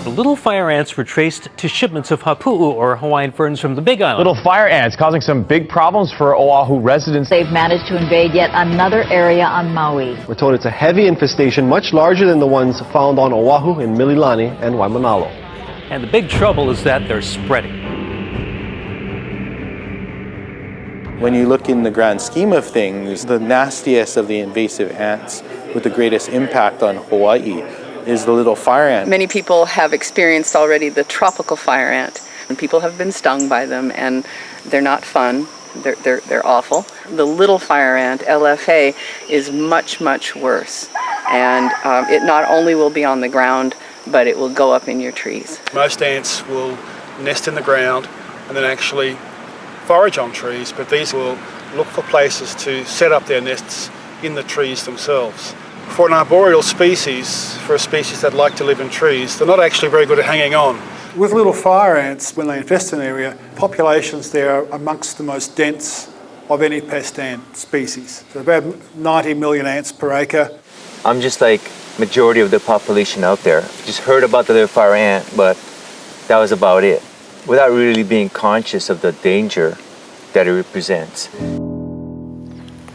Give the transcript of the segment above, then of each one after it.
The little fire ants were traced to shipments of hapu'u, or Hawaiian ferns, from the Big Island. Little fire ants causing some big problems for Oahu residents. They've managed to invade yet another area on Maui. We're told it's a heavy infestation, much larger than the ones found on Oahu, in Mililani, and Waimanalo. And the big trouble is that they're spreading. When you look in the grand scheme of things, the nastiest of the invasive ants with the greatest impact on Hawaii is the little fire ant. Many people have experienced already the tropical fire ant, and people have been stung by them, and they're not fun. They're awful. The little fire ant, LFA, is much, much worse. And it not only will be on the ground, but it will go up in your trees. Most ants will nest in the ground and then actually forage on trees, but these will look for places to set up their nests in the trees themselves. For an arboreal species, for a species that like to live in trees, they're not actually very good at hanging on. With little fire ants, when they infest an area, populations there are amongst the most dense of any pest ant species. So about 90 million ants per acre. I'm just like majority of the population out there. Just heard about the little fire ant, but that was about it, without really being conscious of the danger that it represents.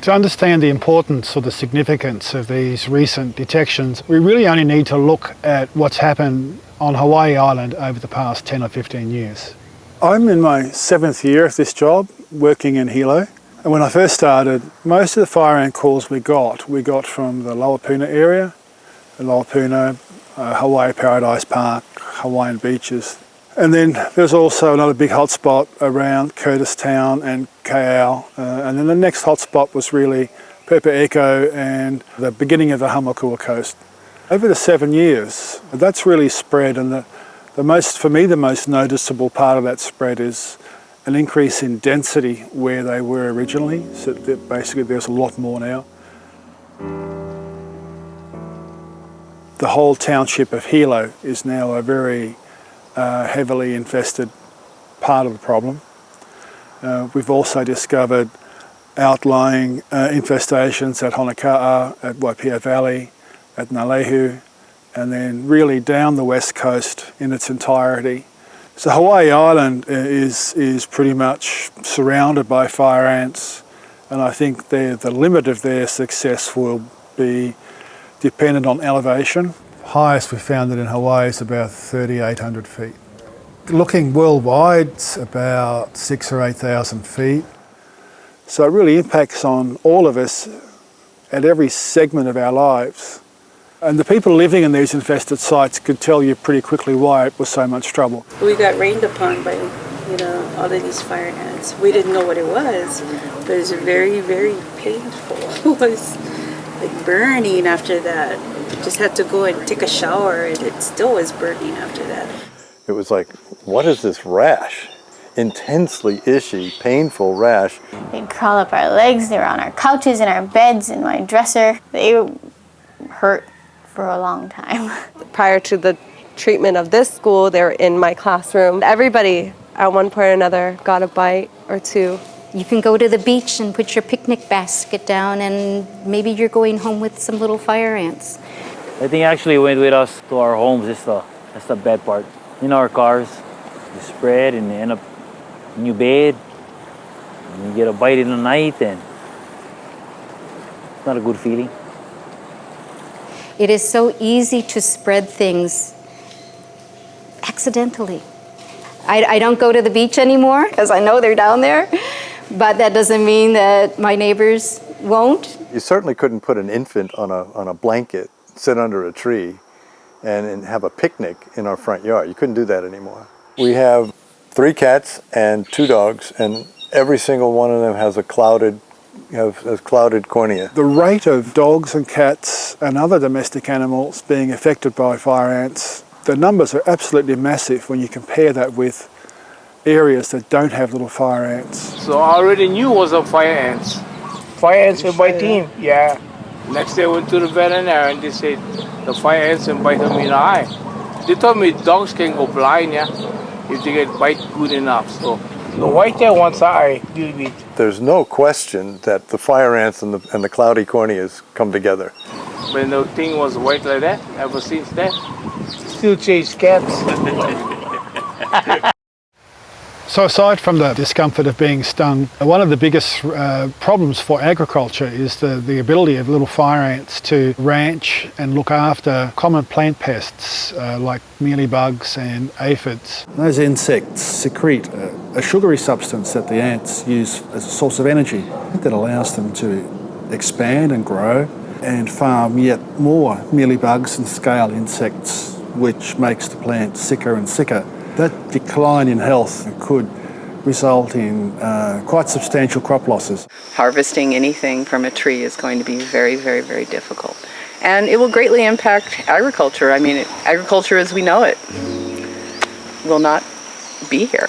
To understand the importance or the significance of these recent detections, we really only need to look at what's happened on Hawaii Island over the past 10 or 15 years. I'm in my 7th year of this job, working in Hilo. And when I first started, most of the fire ant calls we got from the Lower Puna area, the Lower Puna, Hawaii Paradise Park, Hawaiian beaches. And then there's also another big hotspot around Curtis Town and Kauai. And then the next hotspot was really Pepe Echo and the beginning of the Hamakua coast. Over the 7 years, that's really spread, and for me the most noticeable part of that spread is an increase in density where they were originally. So that basically there's a lot more now. The whole township of Hilo is now a very heavily infested part of the problem. We've also discovered outlying infestations at Honeka'a, at Waipia Valley, at Nalehu, and then really down the west coast in its entirety. So Hawaii Island is pretty much surrounded by fire ants, and I think the limit of their success will be dependent on elevation. Highest we found it in Hawaii is about 3,800 feet. Looking worldwide, it's about 6,000 or 8,000 feet. So it really impacts on all of us at every segment of our lives. And the people living in these infested sites could tell you pretty quickly why it was so much trouble. We got rained upon by, all of these fire ants. We didn't know what it was, but it was very, very painful. It was like burning after that. Just had to go and take a shower, and it still was burning after that. It was like, what is this rash? Intensely itchy, painful rash. They'd crawl up our legs, they were on our couches, in our beds, in my dresser. They hurt for a long time. Prior to the treatment of this school, they were in my classroom. Everybody at one point or another got a bite or two. You can go to the beach and put your picnic basket down, and maybe you're going home with some little fire ants. I think actually went with us to our homes. That's the bad part. In our cars, you spread and you end up in your bed, and you get a bite in the night, and it's not a good feeling. It is so easy to spread things accidentally. I don't go to the beach anymore because I know they're down there, but that doesn't mean that my neighbors won't. You certainly couldn't put an infant on a blanket, sit under a tree, and have a picnic in our front yard. You couldn't do that anymore. We have 3 cats and 2 dogs, and every single one of them has a clouded cornea. The rate of dogs and cats and other domestic animals being affected by fire ants, the numbers are absolutely massive when you compare that with areas that don't have little fire ants. So I already knew it was a fire ants. Fire ants were biting, yeah. Next day I went to the veterinarian and they said the fire ants and bite them in the eye. They told me dogs can go blind, yeah, if they get bite good enough. So the white tail one's eye, little bit. There's no question that the fire ants and the cloudy corneas come together. When the thing was white like that, ever since then, still chase cats. So aside from the discomfort of being stung, one of the biggest problems for agriculture is the ability of little fire ants to ranch and look after common plant pests like mealybugs and aphids. Those insects secrete a sugary substance that the ants use as a source of energy that allows them to expand and grow and farm yet more mealybugs and scale insects, which makes the plant sicker and sicker. That decline in health could result in quite substantial crop losses. Harvesting anything from a tree is going to be very, very, very difficult. And it will greatly impact agriculture. I mean, agriculture as we know it will not be here.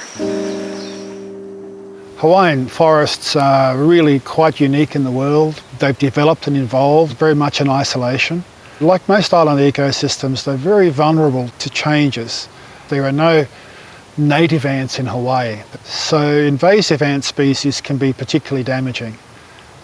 Hawaiian forests are really quite unique in the world. They've developed and evolved very much in isolation. Like most island ecosystems, they're very vulnerable to changes. There are no native ants in Hawaii, so invasive ant species can be particularly damaging.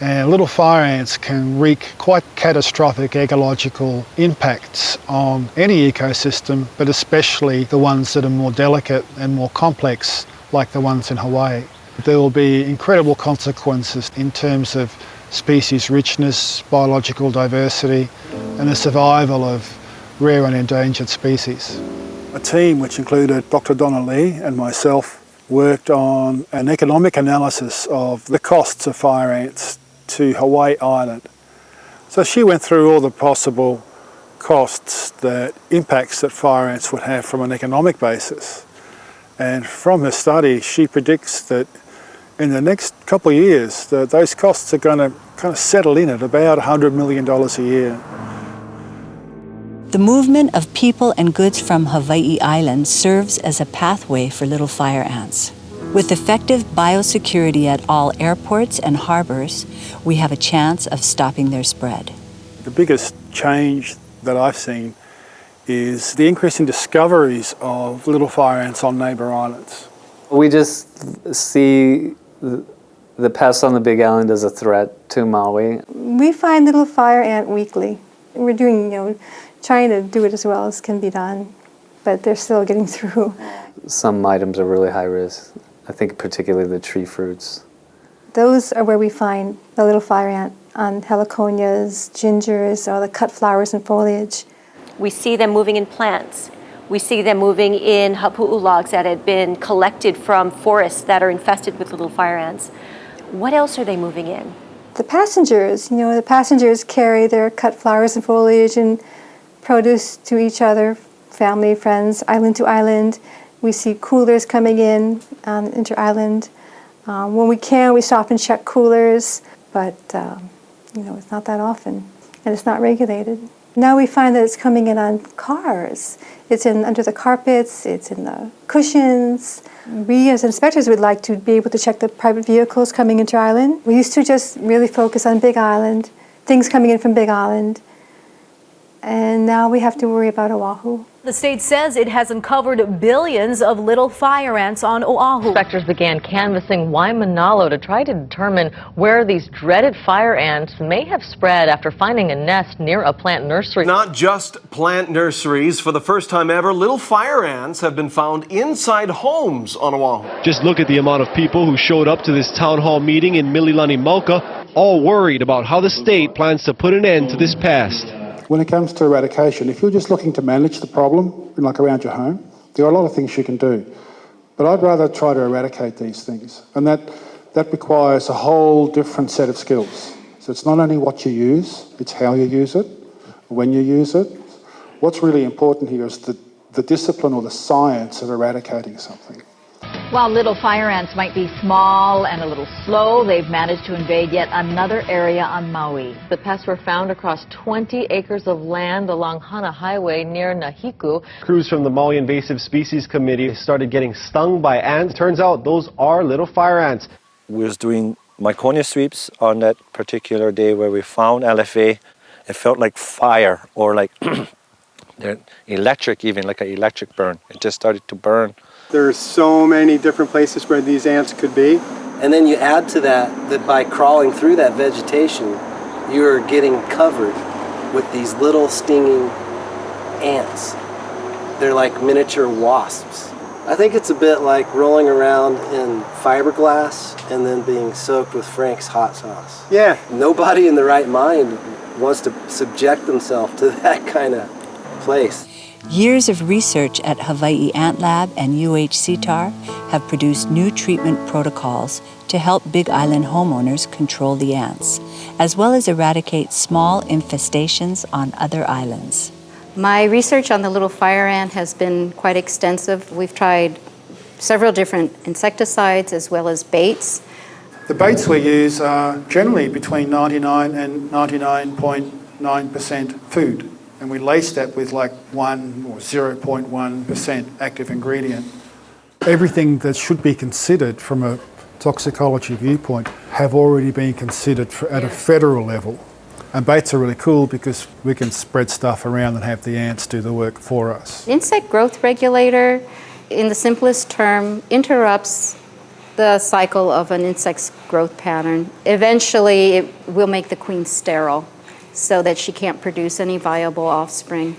And little fire ants can wreak quite catastrophic ecological impacts on any ecosystem, but especially the ones that are more delicate and more complex, like the ones in Hawaii. There will be incredible consequences in terms of species richness, biological diversity, and the survival of rare and endangered species. A team which included Dr. Donna Lee and myself worked on an economic analysis of the costs of fire ants to Hawaii Island. So she went through all the possible costs, that impacts that fire ants would have from an economic basis. And from her study, she predicts that in the next couple of years, those costs are going to kind of settle in at about $100 million a year. The movement of people and goods from Hawaii Island serves as a pathway for little fire ants. With effective biosecurity at all airports and harbors, we have a chance of stopping their spread. The biggest change that I've seen is the increase in discoveries of little fire ants on neighbour islands. We just see the pests on the Big Island as a threat to Maui. We find little fire ant weekly. We're doing, trying to do it as well as can be done, but they're still getting through. Some items are really high risk. I think particularly the tree fruits. Those are where we find the little fire ant on heliconias, gingers, or the cut flowers and foliage. We see them moving in plants. We see them moving in hapu'u logs that had been collected from forests that are infested with little fire ants. What else are they moving in? The passengers, the passengers carry their cut flowers and foliage and produce to each other, family, friends, island to island. We see coolers coming in inter-island. When we can, we stop and check coolers, but it's not that often, and it's not regulated. Now we find that it's coming in on cars. It's in under the carpets, it's in the cushions. We as inspectors would like to be able to check the private vehicles coming into Island. We used to just really focus on Big Island, things coming in from Big Island, and now we have to worry about Oahu. The state says it has uncovered billions of little fire ants on Oahu. Inspectors began canvassing Waimanalo to try to determine where these dreaded fire ants may have spread after finding a nest near a plant nursery. Not just plant nurseries. For the first time ever, little fire ants have been found inside homes on Oahu. Just look at the amount of people who showed up to this town hall meeting in Mililani Mauka, all worried about how the state plans to put an end to this pest. When it comes to eradication, if you're just looking to manage the problem, like around your home, there are a lot of things you can do. But I'd rather try to eradicate these things. And that requires a whole different set of skills. So it's not only what you use, it's how you use it, when you use it. What's really important here is the discipline or the science of eradicating something. While little fire ants might be small and a little slow, they've managed to invade yet another area on Maui. The pests were found across 20 acres of land along Hana Highway near Nahiku. Crews from the Maui Invasive Species Committee started getting stung by ants. Turns out those are little fire ants. We was doing Myconia sweeps on that particular day where we found LFA. It felt like fire or like electric, even like an electric burn. It just started to burn. There's so many different places where these ants could be. And then you add to that by crawling through that vegetation, you're getting covered with these little stinging ants. They're like miniature wasps. I think it's a bit like rolling around in fiberglass and then being soaked with Frank's hot sauce. Yeah. Nobody in the right mind wants to subject themselves to that kind of place. Years of research at Hawaii Ant Lab and UHCTAR have produced new treatment protocols to help Big Island homeowners control the ants, as well as eradicate small infestations on other islands. My research on the little fire ant has been quite extensive. We've tried several different insecticides as well as baits. The baits we use are generally between 99 and 99.9% food, and we lace that with like 1 or 0.1% active ingredient. Everything that should be considered from a toxicology viewpoint have already been considered at a federal level. And baits are really cool because we can spread stuff around and have the ants do the work for us. Insect growth regulator, in the simplest term, interrupts the cycle of an insect's growth pattern. Eventually, it will make the queen sterile so that she can't produce any viable offspring.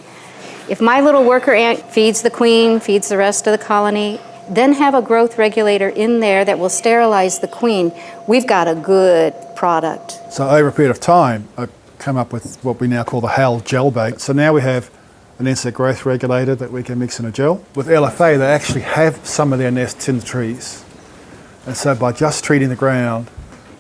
If my little worker ant feeds the queen, feeds the rest of the colony, then have a growth regulator in there that will sterilize the queen, we've got a good product. So over a period of time, I've come up with what we now call the HAL gel bait. So now we have an insect growth regulator that we can mix in a gel. With LFA, they actually have some of their nests in the trees. And so by just treating the ground,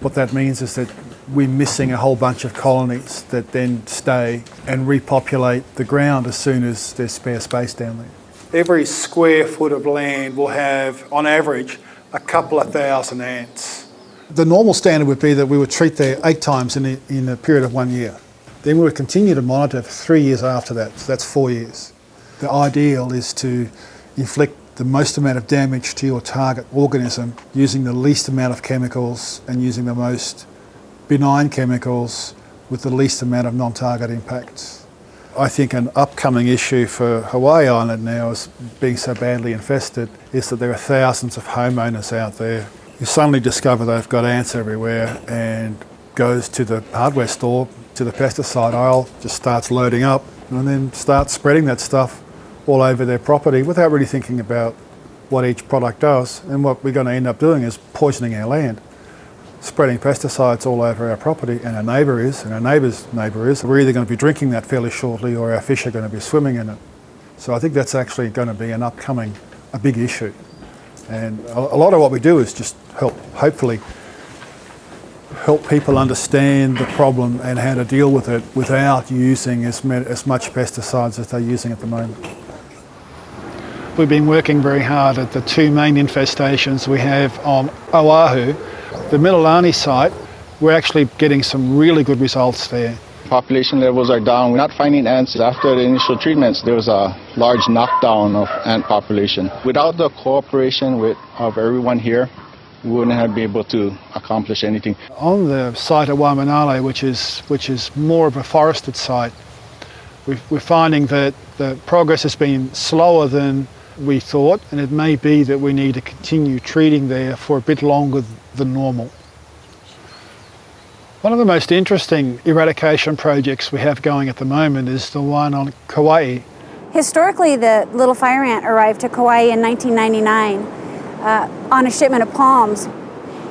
what that means is that we're missing a whole bunch of colonies that then stay and repopulate the ground as soon as there's spare space down there. Every square foot of land will have, on average, a couple of thousand ants. The normal standard would be that we would treat there 8 times in a period of 1 year. Then we would continue to monitor for 3 years after that, so that's 4 years. The ideal is to inflict the most amount of damage to your target organism using the least amount of chemicals and using the most benign chemicals with the least amount of non-target impacts. I think an upcoming issue for Hawaii Island now, as being so badly infested, is that there are thousands of homeowners out there who suddenly discover they've got ants everywhere and goes to the hardware store, to the pesticide aisle, just starts loading up and then starts spreading that stuff all over their property without really thinking about what each product does. And what we're going to end up doing is poisoning our land, spreading pesticides all over our property, and our neighbour is, and our neighbour's neighbour is. We're either going to be drinking that fairly shortly or our fish are going to be swimming in it. So I think that's actually going to be a big issue. And a lot of what we do is just hopefully help people understand the problem and how to deal with it without using as much pesticides as they're using at the moment. We've been working very hard at the 2 main infestations we have on Oahu. The Mililani site, we're actually getting some really good results there. Population levels are down. We're not finding ants. After the initial treatments, there was a large knockdown of ant population. Without the cooperation of everyone here, we wouldn't have been able to accomplish anything. On the site of Waimanalo, which is more of a forested site, we're finding that the progress has been slower than we thought, and it may be that we need to continue treating there for a bit longer than normal. One of the most interesting eradication projects we have going at the moment is the one on Kauai. Historically, the little fire ant arrived to Kauai in 1999 on a shipment of palms.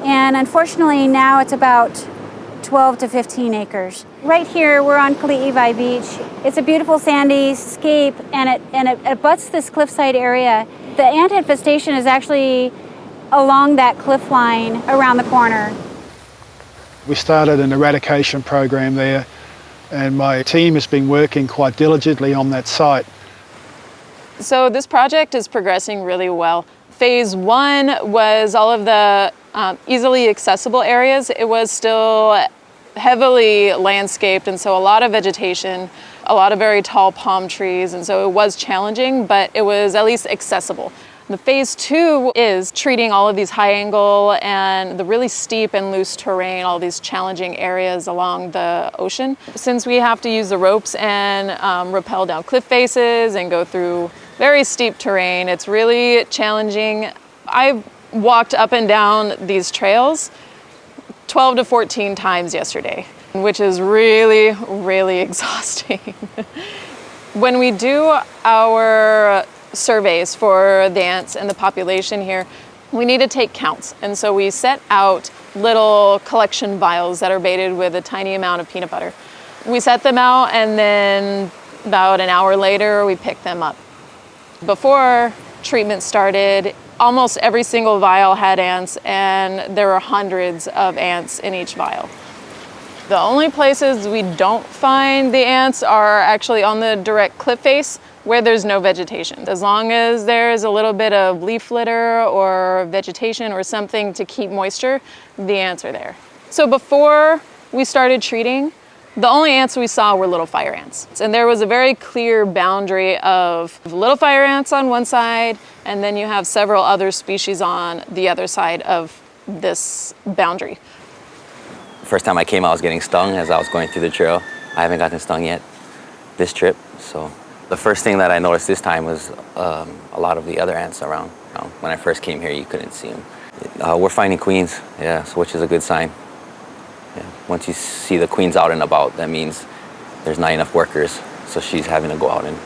And unfortunately, now it's about 12 to 15 acres. Right here, we're on Kali'iwai Beach. It's a beautiful sandy scape, and it abuts this cliffside area. The ant infestation is actually along that cliff line around the corner. We started an eradication program there, and my team has been working quite diligently on that site. So this project is progressing really well. Phase 1 was all of the easily accessible areas. It was still heavily landscaped, and so a lot of vegetation, a lot of very tall palm trees, and so it was challenging, but it was at least accessible. The phase 2 is treating all of these high angle and the really steep and loose terrain, all these challenging areas along the ocean. Since we have to use the ropes and rappel down cliff faces and go through very steep terrain, it's really challenging. I've walked up and down these trails 12 to 14 times yesterday. which is really, really exhausting. When we do our surveys for the ants and the population here, we need to take counts. And so we set out little collection vials that are baited with a tiny amount of peanut butter. We set them out, and then about an hour later, we pick them up. Before treatment started, almost every single vial had ants, and there were hundreds of ants in each vial. The only places we don't find the ants are actually on the direct cliff face where there's no vegetation. As long as there's a little bit of leaf litter or vegetation or something to keep moisture, the ants are there. So before we started treating, the only ants we saw were little fire ants. And there was a very clear boundary of little fire ants on one side, and then you have several other species on the other side of this boundary. First time I came, I was getting stung as I was going through the trail. I haven't gotten stung yet this trip. So the first thing that I noticed this time was a lot of the other ants around. When I first came here, you couldn't see them. We're finding queens, yeah, so which is a good sign. Yeah. Once you see the queens out and about, that means there's not enough workers, so she's having to go out and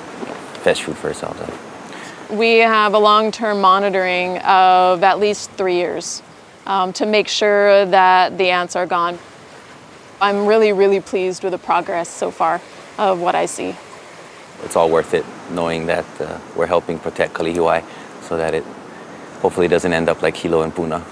fetch food for herself. We have a long-term monitoring of at least 3 years to make sure that the ants are gone. I'm really, really pleased with the progress so far of what I see. It's all worth it knowing that we're helping protect Kalihiwai so that it hopefully doesn't end up like Hilo and Puna.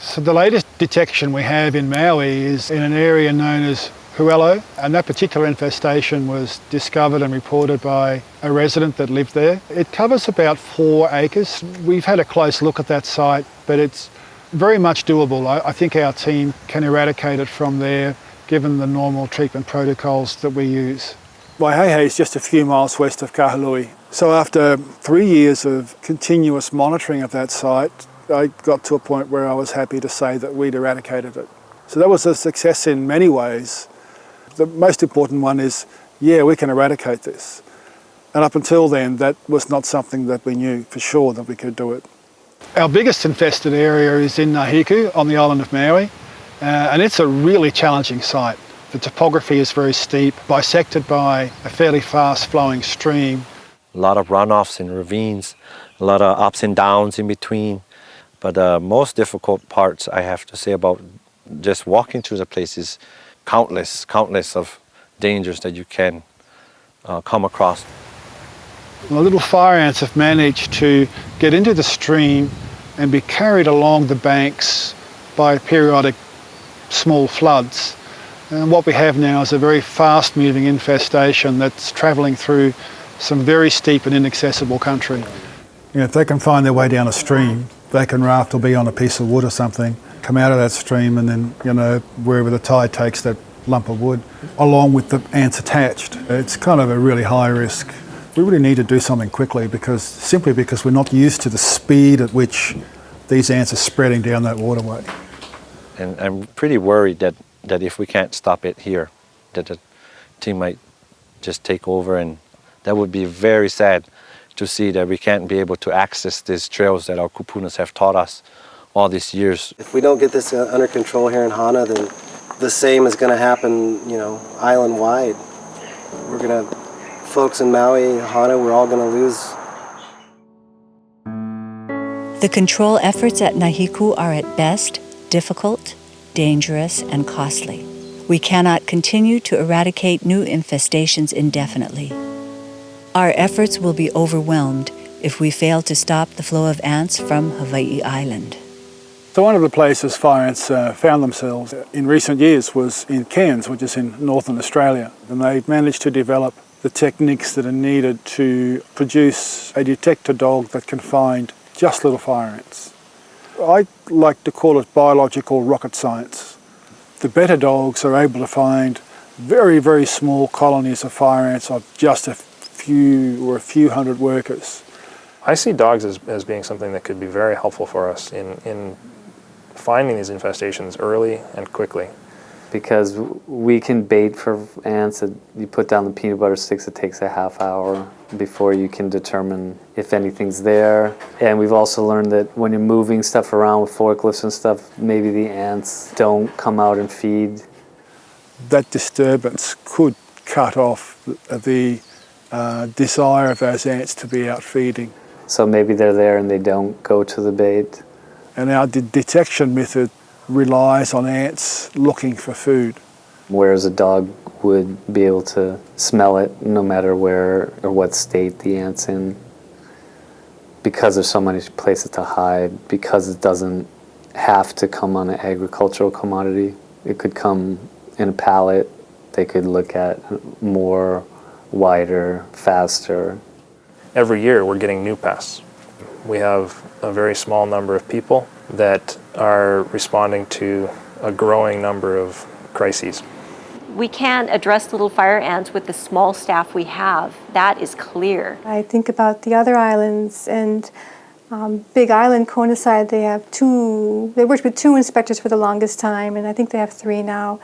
So the latest detection we have in Maui is in an area known as Huelo, and that particular infestation was discovered and reported by a resident that lived there. It covers about 4 acres. We've had a close look at that site, but it's very much doable. I think our team can eradicate it from there, given the normal treatment protocols that we use. Waihehe is just a few miles west of Kahului. So after 3 years of continuous monitoring of that site, I got to a point where I was happy to say that we'd eradicated it. So that was a success in many ways. The most important one is, yeah, we can eradicate this. And up until then, that was not something that we knew for sure that we could do it. Our biggest infested area is in Nahiku on the island of Maui, and it's a really challenging site. The topography is very steep, bisected by a fairly fast-flowing stream. A lot of runoffs and ravines, a lot of ups and downs in between. But the most difficult parts, I have to say, about just walking through the place is countless of dangers that you can come across. The little fire ants have managed to get into the stream and be carried along the banks by periodic small floods. And what we have now is a very fast-moving infestation that's travelling through some very steep and inaccessible country. You know, if they can find their way down a stream, they can raft or be on a piece of wood or something, come out of that stream and then, you know, wherever the tide takes that lump of wood, along with the ants attached. It's kind of a really high risk. We really need to do something quickly simply because we're not used to the speed at which these ants are spreading down that waterway. And I'm pretty worried that if we can't stop it here, that the team might just take over, and that would be very sad to see that we can't be able to access these trails that our kupunas have taught us all these years. If we don't get this under control here in Hana, then the same is going to happen, you know, island-wide. Folks in Maui, Hana, we're all going to lose. The control efforts at Nahiku are at best difficult, dangerous, and costly. We cannot continue to eradicate new infestations indefinitely. Our efforts will be overwhelmed if we fail to stop the flow of ants from Hawaii Island. So one of the places fire ants found themselves in recent years was in Cairns, which is in northern Australia. And they've managed to develop the techniques that are needed to produce a detector dog that can find just little fire ants. I like to call it biological rocket science. The better dogs are able to find very, very small colonies of fire ants of just a few hundred workers. I see dogs as being something that could be very helpful for us in finding these infestations early and quickly. Because we can bait for ants. You put down the peanut butter sticks, it takes a half hour before you can determine if anything's there. And we've also learned that when you're moving stuff around with forklifts and stuff, maybe the ants don't come out and feed. that disturbance could cut off the desire of those ants to be out feeding. So maybe they're there and they don't go to the bait. And our detection method relies on ants looking for food. Whereas a dog would be able to smell it no matter where or what state the ant's in. Because there's so many places to hide, because it doesn't have to come on an agricultural commodity. It could come in a pallet. They could look at more, wider, faster. Every year we're getting new pests. We have a very small number of people that are responding to a growing number of crises. We can't address little fire ants with the small staff we have. That is clear. I think about the other islands, and Big Island, Kona side, they worked with 2 inspectors for the longest time, and I think they have 3 now.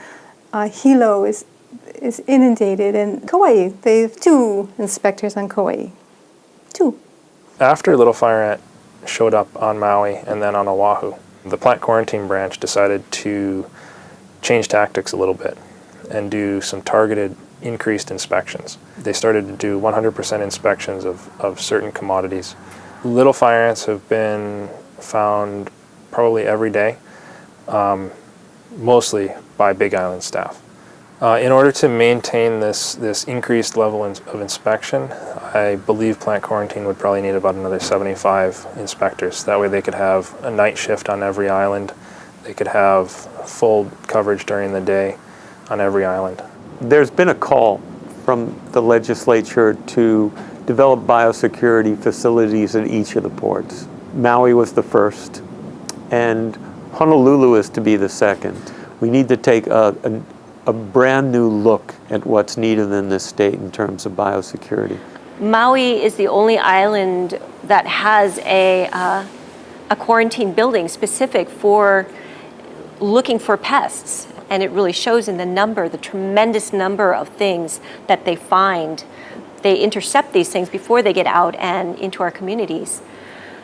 Hilo is inundated, and Kauai, they have 2 inspectors on Kauai. 2. After little fire ant showed up on Maui and then on Oahu, the plant quarantine branch decided to change tactics a little bit and do some targeted increased inspections. They started to do 100% inspections of certain commodities. Little fire ants have been found probably every day, mostly by Big Island staff. In order to maintain this increased level of inspection, I believe plant quarantine would probably need about another 75 inspectors. That way they could have a night shift on every island. They could have full coverage during the day on every island. There's been a call from the legislature to develop biosecurity facilities at each of the ports. Maui was the first, and Honolulu is to be the second. We need to take a brand new look at what's needed in this state in terms of biosecurity. Maui is the only island that has a quarantine building specific for looking for pests. And it really shows in the tremendous number of things that they find. They intercept these things before they get out and into our communities.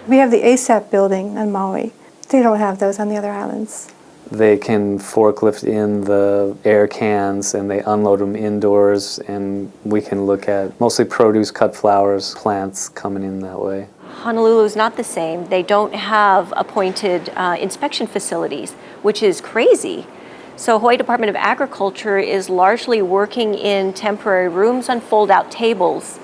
We have the ASAP building on Maui. They don't have those on the other islands. They can forklift in the air cans and they unload them indoors, and we can look at mostly produce, cut flowers, plants coming in that way. Honolulu is not the same. They don't have appointed inspection facilities, which is crazy. So Hawaii Department of Agriculture is largely working in temporary rooms on fold-out tables,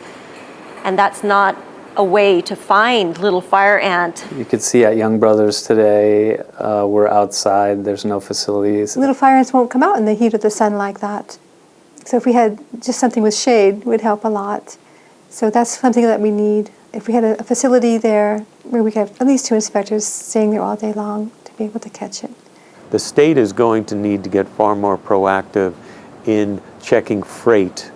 and that's not a way to find little fire ant. You could see at Young Brothers today, we're outside, there's no facilities. Little fire ants won't come out in the heat of the sun like that. So if we had just something with shade, it would help a lot. So that's something that we need. If we had a facility there where we could have at least 2 inspectors staying there all day long to be able to catch it. The state is going to need to get far more proactive in checking freight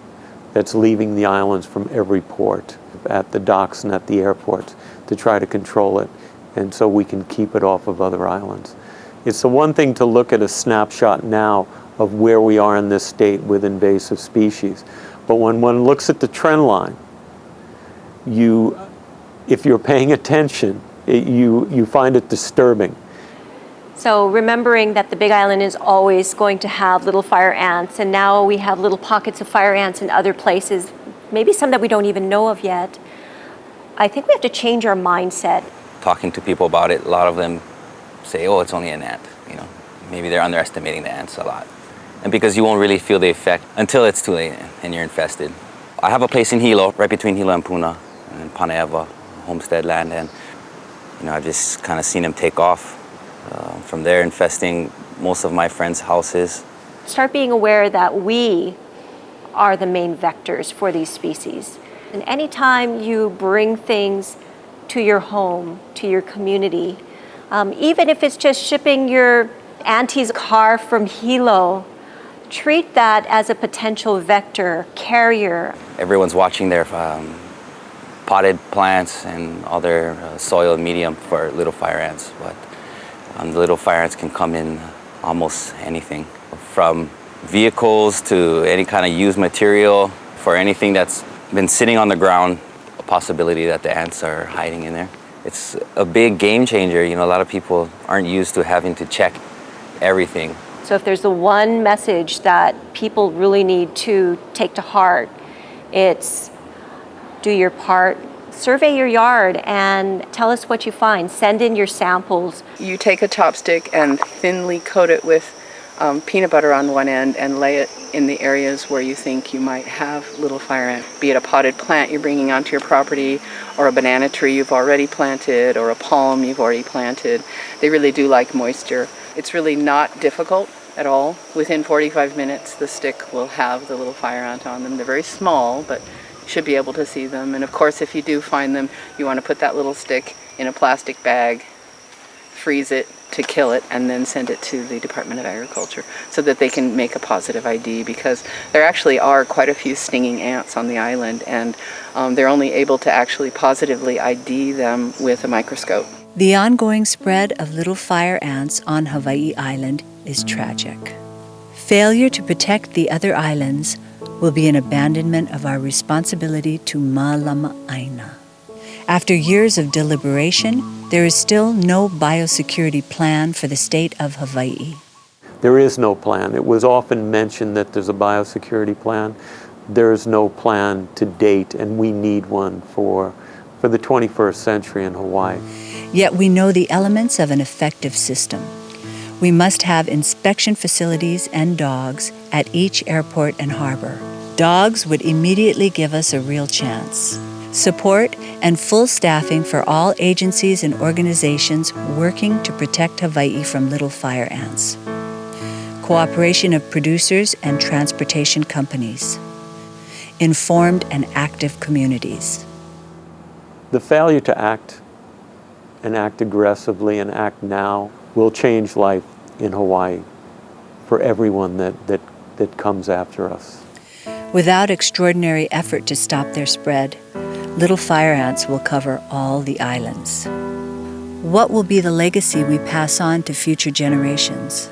that's leaving the islands from every port, at the docks and at the airports, to try to control it, and so we can keep it off of other islands. It's the one thing to look at a snapshot now of where we are in this state with invasive species, but when one looks at the trend line, if you're paying attention, you find it disturbing. So remembering that the Big Island is always going to have little fire ants, and now we have little pockets of fire ants in other places, maybe some that we don't even know of yet. I think we have to change our mindset. Talking to people about it, a lot of them say, oh, it's only an ant. Maybe they're underestimating the ants a lot. And because you won't really feel the effect until it's too late and you're infested. I have a place in Hilo, right between Hilo and Puna, and Pane'ewa, homestead land, and I've just kind of seen them take off. From there, infesting most of my friends' houses. Start being aware that we are the main vectors for these species. And anytime you bring things to your home, to your community, even if it's just shipping your auntie's car from Hilo, treat that as a potential vector, carrier. Everyone's watching their potted plants and all their soil medium for little fire ants, but the little fire ants can come in almost anything, from vehicles to any kind of used material, for anything that's been sitting on the ground, a possibility that the ants are hiding in there. It's a big game changer. A lot of people aren't used to having to check everything So if there's the one message that people really need to take to heart, it's do your part. Survey your yard and tell us what you find. Send in your samples. You take a chopstick and thinly coat it with peanut butter on one end and lay it in the areas where you think you might have little fire ant. Be it a potted plant you're bringing onto your property, or a banana tree you've already planted, or a palm you've already planted. They really do like moisture. It's really not difficult at all. Within 45 minutes, the stick will have the little fire ant on them. They're very small, but you should be able to see them. And of course, if you do find them, you want to put that little stick in a plastic bag, freeze it to kill it, and then send it to the Department of Agriculture so that they can make a positive ID, because there actually are quite a few stinging ants on the island, and they're only able to actually positively ID them with a microscope. The ongoing spread of little fire ants on Hawaii Island is tragic. Failure to protect the other islands will be an abandonment of our responsibility to Malama Aina. After years of deliberation, there is still no biosecurity plan for the state of Hawaii. There is no plan. It was often mentioned that there's a biosecurity plan. There is no plan to date, and we need one for the 21st century in Hawaii. Yet we know the elements of an effective system. We must have inspection facilities and dogs at each airport and harbor. Dogs would immediately give us a real chance. Support and full staffing for all agencies and organizations working to protect Hawaii from little fire ants. Cooperation of producers and transportation companies. Informed and active communities. The failure to act, and act aggressively and act now, will change life in Hawaii for everyone that comes after us. Without extraordinary effort to stop their spread, little fire ants will cover all the islands. What will be the legacy we pass on to future generations?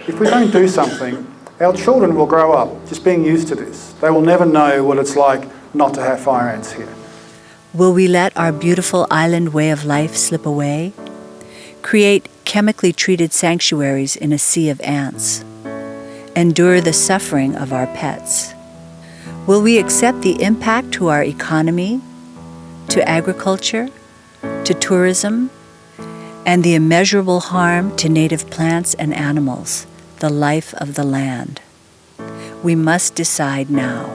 If we don't do something, our children will grow up just being used to this. They will never know what it's like not to have fire ants here. Will we let our beautiful island way of life slip away? Create chemically treated sanctuaries in a sea of ants? Endure the suffering of our pets? Will we accept the impact to our economy, to agriculture, to tourism, and the immeasurable harm to native plants and animals, the life of the land? We must decide now.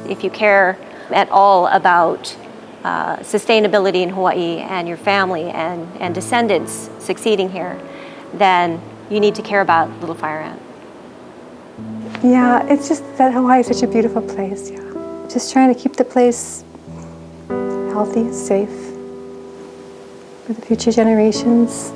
If you care at all about sustainability in Hawaii and your family and descendants succeeding here, then you need to care about little fire ant. Yeah, it's just that Hawaii is such a beautiful place, yeah. Just trying to keep the place healthy, safe for the future generations.